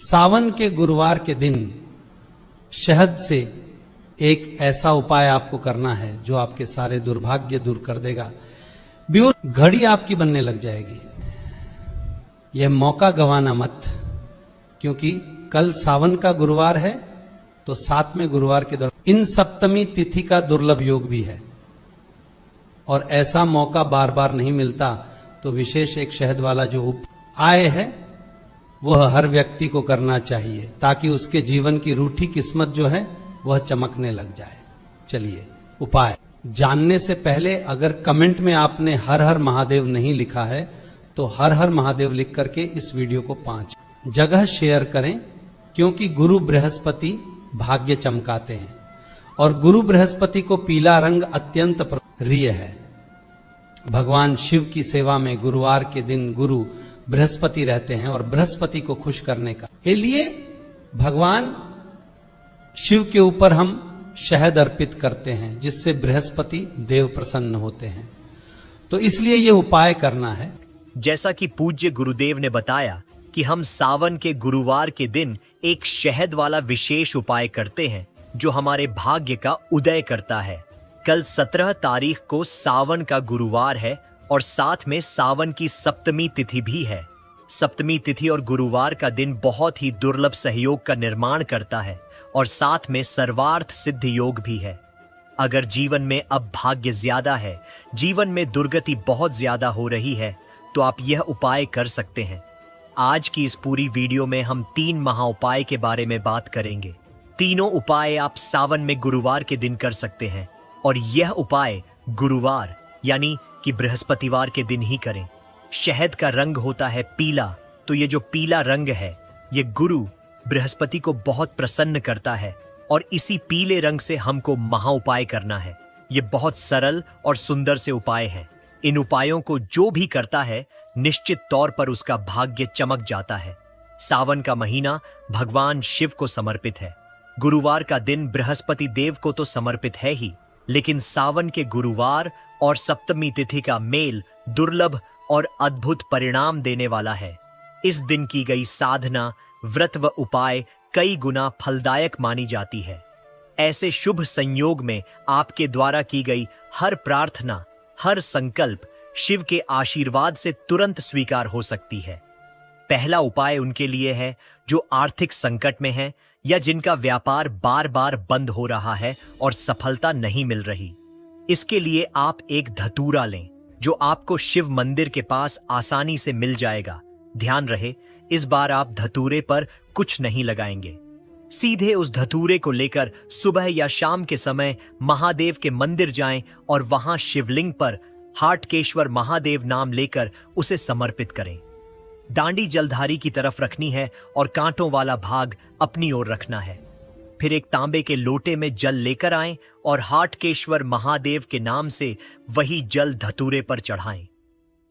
सावन के गुरुवार के दिन शहद से एक ऐसा उपाय आपको करना है जो आपके सारे दुर्भाग्य दूर कर देगा। ब्यूर घड़ी आपकी बनने लग जाएगी। यह मौका गंवाना मत, क्योंकि कल सावन का गुरुवार है तो 7वें गुरुवार के दौरान इन सप्तमी तिथि का दुर्लभ योग भी है और ऐसा मौका बार बार नहीं मिलता। तो विशेष एक शहद वाला जो उपाय है वह हर व्यक्ति को करना चाहिए ताकि उसके जीवन की रूठी किस्मत जो है वह चमकने लग जाए। चलिए उपाय जानने से पहले अगर कमेंट में आपने हर हर महादेव नहीं लिखा है तो हर हर महादेव लिख करके इस वीडियो को 5 जगह शेयर करें, क्योंकि गुरु बृहस्पति भाग्य चमकाते हैं और गुरु बृहस्पति को पीला रंग अत्यंत प्रिय है। भगवान शिव की सेवा में गुरुवार के दिन गुरु बृहस्पति रहते हैं और बृहस्पति को खुश करने का लिए भगवान शिव के ऊपर हम शहद अर्पित करते हैं, जिससे बृहस्पति देव प्रसन्न होते हैं। तो इसलिए यह उपाय करना है। जैसा कि पूज्य गुरुदेव ने बताया कि हम सावन के गुरुवार के दिन एक शहद वाला विशेष उपाय करते हैं जो हमारे भाग्य का उदय करता है। कल 17 तारीख को सावन का गुरुवार है और साथ में सावन की सप्तमी तिथि भी है। सप्तमी तिथि और गुरुवार का दिन बहुत ही दुर्लभ सहयोग का निर्माण करता है और साथ में सर्वार्थ सिद्ध योग भी है। अगर जीवन में अब भाग्य ज्यादा है, जीवन में दुर्गति बहुत ज्यादा हो रही है, तो आप यह उपाय कर सकते हैं। आज की इस पूरी वीडियो में हम 3 महा उपाय के बारे में बात करेंगे। तीनों उपाय आप सावन में गुरुवार के दिन कर सकते हैं और यह उपाय गुरुवार यानी कि बृहस्पतिवार के दिन ही करें। शहद का रंग होता है पीला, तो ये जो पीला रंग है ये गुरु बृहस्पति को बहुत प्रसन्न करता है और इसी पीले रंग से हमको महा उपाय करना है। ये बहुत सरल और सुंदर से उपाय हैं। इन उपायों को जो भी करता है निश्चित तौर पर उसका भाग्य चमक जाता है। सावन का महीना भगवान शिव को समर्पित है। गुरुवार का दिन बृहस्पति देव को तो समर्पित है ही, लेकिन सावन के गुरुवार और सप्तमी तिथि का मेल दुर्लभ और अद्भुत परिणाम देने वाला है। इस दिन की गई साधना, व्रत व उपाय कई गुना फलदायक मानी जाती है। ऐसे शुभ संयोग में आपके द्वारा की गई हर प्रार्थना, हर संकल्प शिव के आशीर्वाद से तुरंत स्वीकार हो सकती है। पहला उपाय उनके लिए है जो आर्थिक संकट में है या जिनका व्यापार बार बार बंद हो रहा है और सफलता नहीं मिल रही। इसके लिए आप एक धतूरा लें जो आपको शिव मंदिर के पास आसानी से मिल जाएगा। ध्यान रहे, इस बार आप धतूरे पर कुछ नहीं लगाएंगे। सीधे उस धतूरे को लेकर सुबह या शाम के समय महादेव के मंदिर जाएं और वहां शिवलिंग पर हाटकेश्वर महादेव नाम लेकर उसे समर्पित करें। डांडी जलधारी की तरफ रखनी है और कांटों वाला भाग अपनी ओर रखना है। फिर एक तांबे के लोटे में जल लेकर आएं और हाटकेश्वर महादेव के नाम से वही जल धतूरे पर चढ़ाएं।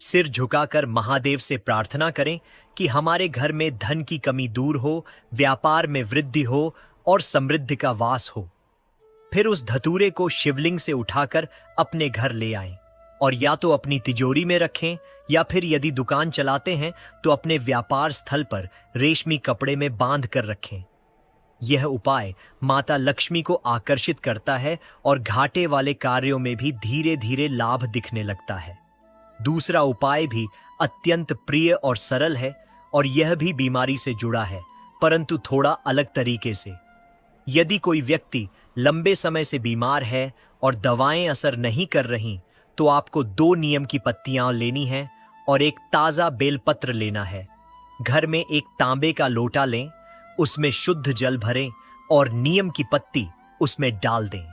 सिर झुकाकर महादेव से प्रार्थना करें कि हमारे घर में धन की कमी दूर हो, व्यापार में वृद्धि हो और समृद्धि का वास हो। फिर उस धतूरे को शिवलिंग से उठाकर अपने घर ले आएं और या तो अपनी तिजोरी में रखें या फिर यदि दुकान चलाते हैं तो अपने व्यापार स्थल पर रेशमी कपड़े में बांध कर रखें। यह उपाय माता लक्ष्मी को आकर्षित करता है और घाटे वाले कार्यों में भी धीरे धीरे लाभ दिखने लगता है। दूसरा उपाय भी अत्यंत प्रिय और सरल है और यह भी बीमारी से जुड़ा है, परंतु थोड़ा अलग तरीके से। यदि कोई व्यक्ति लंबे समय से बीमार है और दवाएं असर नहीं कर रही, तो आपको 2 नीम की पत्तियां लेनी है और एक ताजा बेलपत्र लेना है। घर में एक तांबे का लोटा लें, उसमें शुद्ध जल भरें और नीम की पत्ती उसमें डाल दें।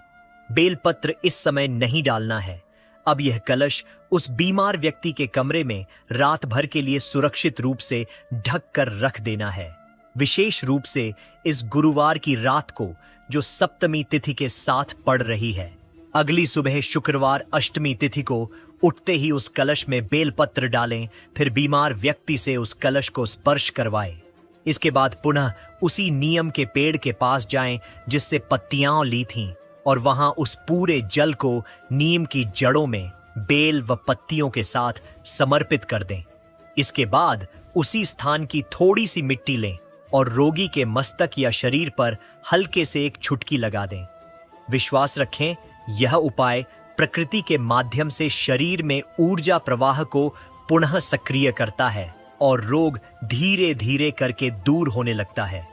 बेलपत्र इस समय नहीं डालना है। अब यह कलश उस बीमार व्यक्ति के कमरे में रात भर के लिए सुरक्षित रूप से ढक कर रख देना है। विशेष रूप से इस गुरुवार की रात को जो सप्तमी तिथि के साथ पड़ रही है। अगली सुबह शुक्रवार अष्टमी तिथि को उठते ही उस कलश में बेलपत्र डालें, फिर बीमार व्यक्ति से उस कलश को स्पर्श करवाएं। इसके बाद पुनः उसी नीम के पेड़ के पास जाएं जिससे पत्तियां ली थीं और वहां उस पूरे जल को नीम की जड़ों में बेल व पत्तियों के साथ समर्पित कर दें। इसके बाद उसी स्थान की थोड़ी सी मिट्टी लें और रोगी के मस्तक या शरीर पर हल्के से एक छुटकी लगा दें। विश्वास रखें, यह उपाय प्रकृति के माध्यम से शरीर में ऊर्जा प्रवाह को पुनः सक्रिय करता है और रोग धीरे धीरे करके दूर होने लगता है।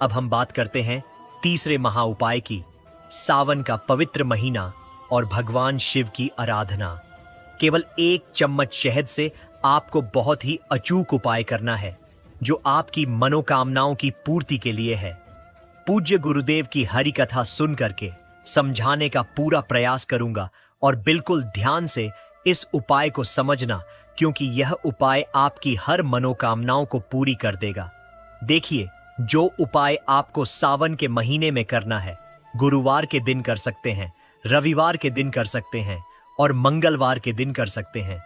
अब हम बात करते हैं तीसरे महा उपाय की, सावन का पवित्र महीना और भगवान शिव की आराधना। केवल 1 चम्मच शहद से आपको बहुत ही अचूक उपाय करना है जो आपकी मनोकामनाओं की पूर्ति के लिए है। पूज्य गुरुदेव की हरि कथा सुन करके समझाने का पूरा प्रयास करूंगा और बिल्कुल ध्यान से इस उपाय को समझना, क्योंकि यह उपाय आपकी हर मनोकामनाओं को पूरी कर देगा। देखिए, जो उपाय आपको सावन के महीने में करना है, गुरुवार के दिन कर सकते हैं, रविवार के दिन कर सकते हैं और मंगलवार के दिन कर सकते हैं।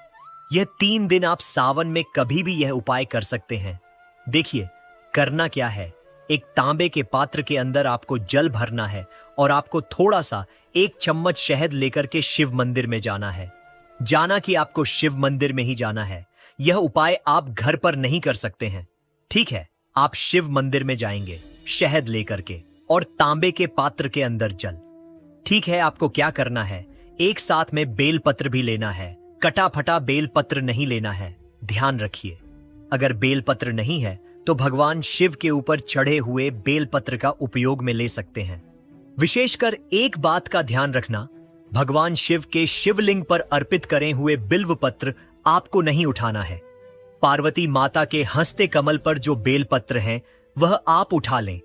यह 3 दिन आप सावन में कभी भी यह उपाय कर सकते हैं। देखिए, करना क्या है, एक तांबे के पात्र के अंदर आपको जल भरना है और आपको थोड़ा सा 1 चम्मच शहद लेकर के शिव मंदिर में जाना है। जाना कि आपको शिव मंदिर में ही जाना है। यह उपाय आप घर पर नहीं कर सकते हैं, ठीक है? आप शिव मंदिर में जाएंगे शहद लेकर के और तांबे के पात्र के अंदर जल। ठीक है, आपको क्या करना है, एक साथ में बेलपत्र भी लेना है। कटा फटा बेलपत्र नहीं लेना है, ध्यान रखिए। अगर बेलपत्र नहीं है तो भगवान शिव के ऊपर चढ़े हुए बेलपत्र का उपयोग में ले सकते हैं। विशेषकर एक बात का ध्यान रखना, भगवान शिव के शिवलिंग पर अर्पित करे हुए बिल्व पत्र आपको नहीं उठाना है। पार्वती माता के हंसते कमल पर जो बेलपत्र हैं वह आप उठा लें,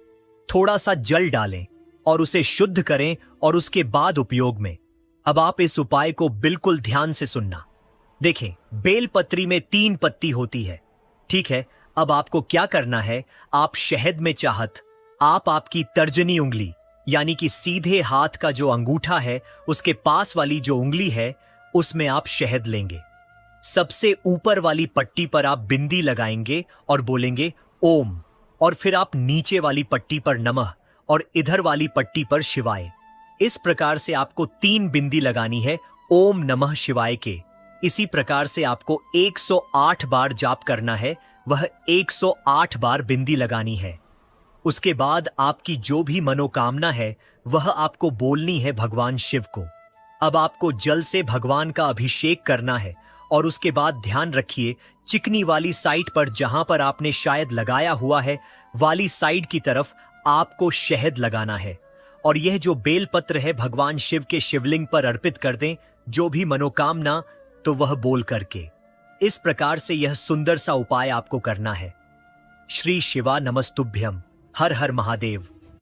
थोड़ा सा जल डालें और उसे शुद्ध करें और उसके बाद उपयोग में। अब आप इस उपाय को बिल्कुल ध्यान से सुनना। देखें, बेलपत्री में 3 पत्ती होती है, ठीक है? अब आपको क्या करना है, आप शहद में चाहत आपकी तर्जनी उंगली यानी कि सीधे हाथ का जो अंगूठा है उसके पास वाली जो उंगली है उसमें आप शहद लेंगे। सबसे ऊपर वाली पट्टी पर आप बिंदी लगाएंगे और बोलेंगे ओम, और फिर आप नीचे वाली पट्टी पर नमः और इधर वाली पट्टी पर शिवाय। इस प्रकार से आपको 3 बिंदी लगानी है ओम नमः शिवाय के। इसी प्रकार से आपको 108 बार जाप करना है, वह 108 बार बिंदी लगानी है। उसके बाद आपकी जो भी मनोकामना है वह आपको बोलनी है भगवान शिव को। अब आपको जल से भगवान का अभिषेक करना है और उसके बाद ध्यान रखिए, चिकनी वाली साइड पर जहां पर आपने शायद लगाया हुआ है वाली साइड की तरफ आपको शहद लगाना है और यह जो बेलपत्र है भगवान शिव के शिवलिंग पर अर्पित कर दें, जो भी मनोकामना तो वह बोल करके। इस प्रकार से यह सुंदर सा उपाय आपको करना है। श्री शिवा नमस्तुभ्यम। हर हर महादेव।